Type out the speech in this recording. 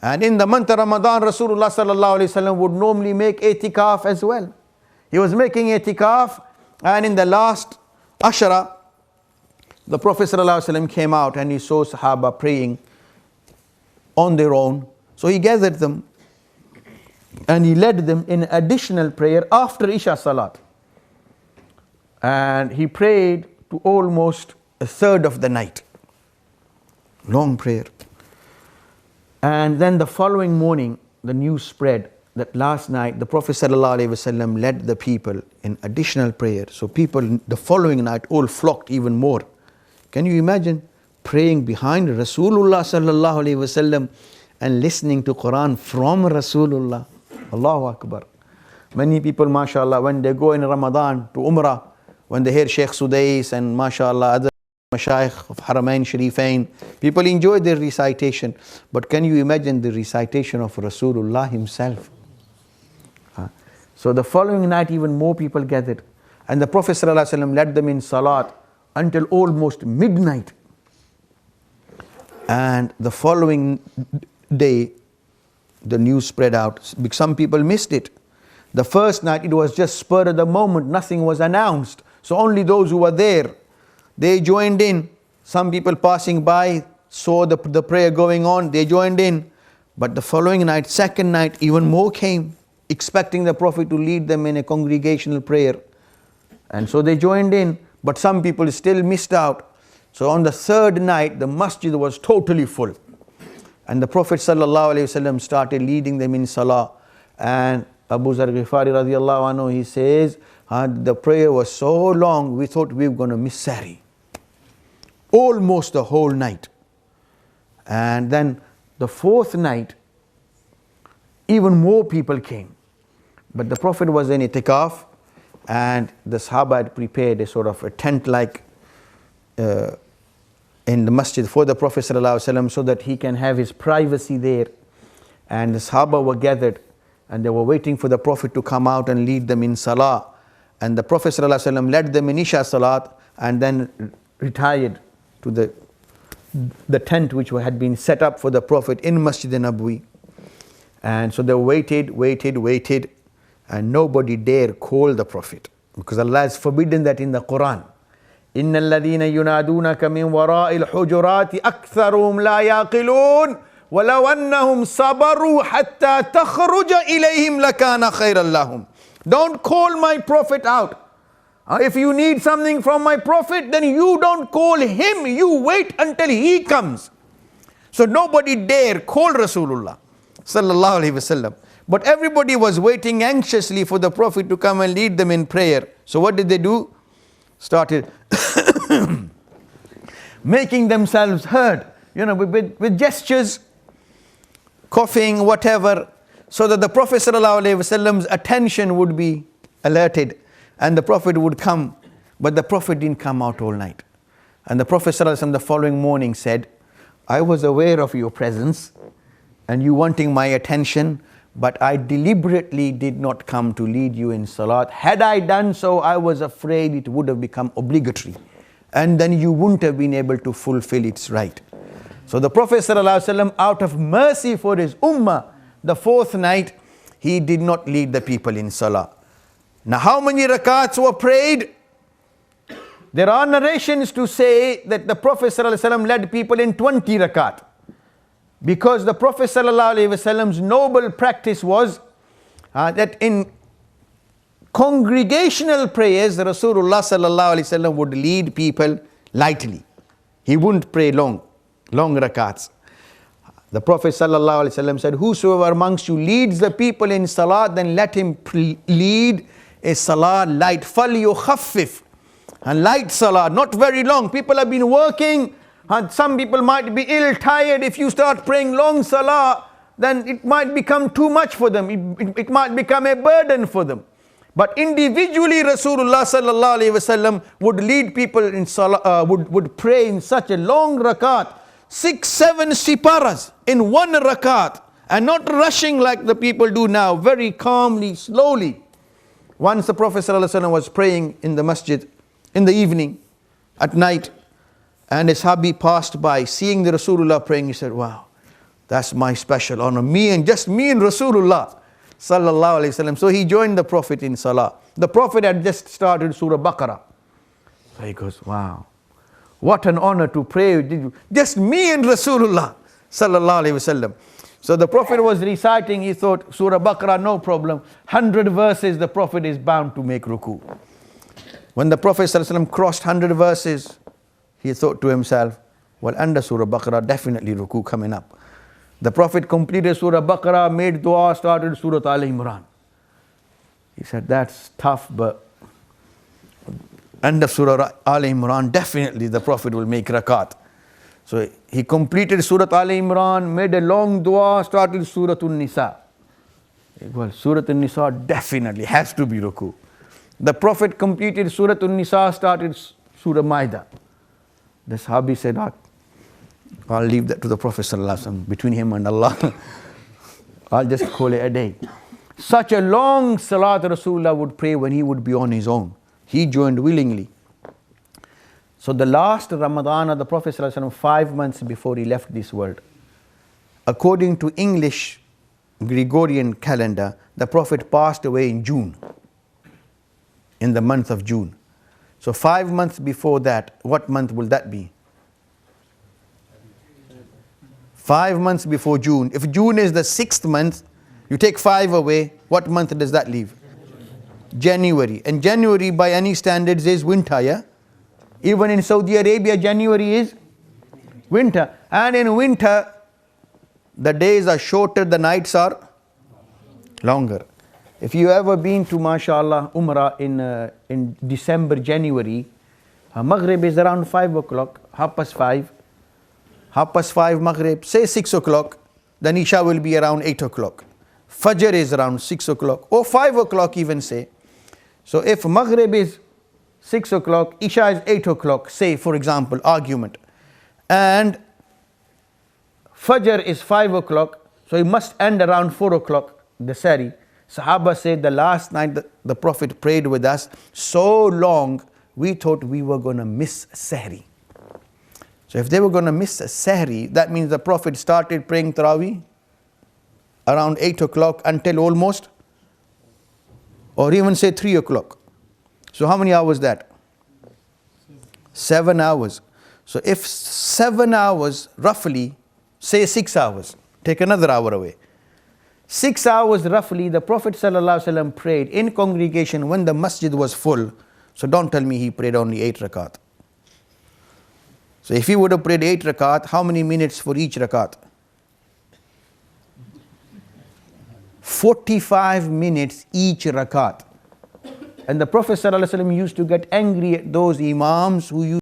And in the month of Ramadan, Rasulullah sallallahu alaihi wasallam would normally make itikaf as well. He was making itikaf, and in the last ashara, the Prophet sallallahu alaihi wasallam came out and he saw Sahaba praying on their own. So he gathered them and he led them in additional prayer after Isha Salat. And he prayed to almost a third of the night. Long prayer. And then the following morning, the news spread that last night the Prophet ﷺ led the people in additional prayer. So people the following night all flocked even more. Can you imagine praying behind Rasulullah ﷺ and listening to Quran from Rasulullah? Allahu Akbar. Many people, mashallah, when they go in Ramadan to Umrah, when they hear Sheikh Sudais and mashallah other Mashaykh of Haramain Sharifain, people enjoy their recitation. But can you imagine the recitation of Rasulullah himself? So the following night even more people gathered. And the Prophet ﷺ led them in Salat until almost midnight. And the following day, the news spread out. Some people missed it. The first night it was just spur of the moment, nothing was announced. So only those who were there, they joined in. Some people passing by saw the prayer going on, they joined in. But the following night, second night, even more came, expecting the Prophet to lead them in a congregational prayer. And so they joined in, but some people still missed out. So on the third night, the masjid was totally full. And the Prophet ﷺ started leading them in salah. And Abu Zar Ghifari radiallahu anhu, he says, the prayer was so long, we thought we were going to miss Sahri. Almost the whole night. And then the fourth night, even more people came. But the Prophet was in itikaf, and the Sahaba had prepared a sort of a tent-like in the masjid for the Prophet ﷺ so that he can have his privacy there. And the Sahaba were gathered and they were waiting for the Prophet to come out and lead them in salah. And the Prophet ﷺ led them in Isha Salat and then retired to the tent which had been set up for the Prophet in Masjid Nabawi. And so they waited, and nobody dare call the Prophet, because Allah has forbidden that in the Quran. إِنَّ الَّذِينَ يُنَادُونَكَ مِنْ وَرَاءِ الْحُجُرَاتِ أَكْثَرُهُمْ لَا يَعْقِلُونَ وَلَوْ أَنَّهُمْ صَبَرُوا حَتَّى تَخْرُجَ إِلَيْهِمْ لَكَانَ خَيْرًا لَهُمْ. Don't call my Prophet out. If you need something from my Prophet, then you don't call him, you wait until he comes. So nobody dare call Rasulullah sallallahu alaihi wasallam. But everybody was waiting anxiously for the Prophet to come and lead them in prayer. So what did they do? Started making themselves heard, with gestures, coughing, whatever, so that the Prophet sallallahu alaihi wasallam's attention would be alerted. And the Prophet would come, but the Prophet didn't come out all night. And the Prophet ﷺ the following morning said, I was aware of your presence and you wanting my attention, but I deliberately did not come to lead you in salat. Had I done so, I was afraid it would have become obligatory. And then you wouldn't have been able to fulfill its right. So the Prophet ﷺ, out of mercy for his ummah, the fourth night, he did not lead the people in salah. Now, how many rakats were prayed? There are narrations to say that the Prophet ﷺ led people in 20 rakat. Because the Prophet ﷺ's noble practice was that in congregational prayers, Rasulullah ﷺ would lead people lightly. He wouldn't pray long rakats. The Prophet ﷺ said, whosoever amongst you leads the people in salah, then let him lead a salah light, فَلْيُخَفِّفْ, and light salah, not very long. People have been working, and some people might be ill, tired. If you start praying long salah, then it might become too much for them. It might become a burden for them. But individually, Rasulullah sallallahu alaihi wasallam would lead people in salah, would pray in such a long rakat, 6-7 siparas in one rakat, and not rushing like the people do now, very calmly, slowly. Once the Prophet ﷺ was praying in the masjid in the evening, at night, and a Sahabi passed by, seeing the Rasulullah praying, he said, wow, That's my special honor. Just me and Rasulullah sallallahu alaihi wasallam. So he joined the Prophet in salah. The Prophet had just started Surah Baqarah. So he goes, wow, what an honor to pray. Just me and Rasulullah sallallahu alaihi wasallam. So the Prophet was reciting, he thought, Surah Baqarah, no problem. 100 verses, the Prophet is bound to make ruku. When the Prophet sallallahu alaihi wasallam crossed 100 verses, he thought to himself, well, under Surah Baqarah, definitely ruku coming up. The Prophet completed Surah Baqarah, made dua, started Surah Al Imran. He said, that's tough, but under Surah Al Imran, definitely the Prophet will make rakat. So he completed Surah Al Imran, made a long dua, started Surah An-Nisa. Well, Surah An-Nisa definitely has to be ruku. The Prophet completed Surah An-Nisa, started Surah Maida. The Sahabi said, I'll leave that to the Prophet sallallahu alaihi wasallam, between him and Allah. I'll just call it a day. Such a long salat Rasulullah would pray when he would be on his own. He joined willingly. So the last Ramadan of the Prophet sallallahu alaihi wasallam, 5 months before he left this world, according to English Gregorian calendar, the Prophet passed away in June, in the month of June. So 5 months before that, what month will that be? 5 months before June. If June is the 6th month, you take 5 away, what month does that leave? January. And January by any standards is winter, yeah? Even in Saudi Arabia, January is winter. And in winter, the days are shorter, the nights are longer. If you ever been to, mashallah, Umrah in December, January, Maghrib is around 5 o'clock, 5:30. 5:30 Maghrib, say 6 o'clock, then Isha will be around 8 o'clock. Fajr is around 6 o'clock, or 5 o'clock even say. So if Maghrib is 6 o'clock, Isha is 8 o'clock, say for example, argument. And Fajr is 5 o'clock, so it must end around 4 o'clock, the Sari. Sahaba said the last night the Prophet prayed with us so long, we thought we were going to miss Sahri. So if they were going to miss Sahri, that means the Prophet started praying Taraweeh around 8 o'clock until almost, or even say 3 o'clock. So how many hours that? 7 hours. So if 7 hours, roughly, say 6 hours, take another hour away. 6 hours roughly, the Prophet ﷺ prayed in congregation when the masjid was full. So don't tell me he prayed only 8 rakat. So if he would have prayed 8 rakat, how many minutes for each rakat? 45 minutes each rakat. And the Prophet ﷺ used to get angry at those imams who used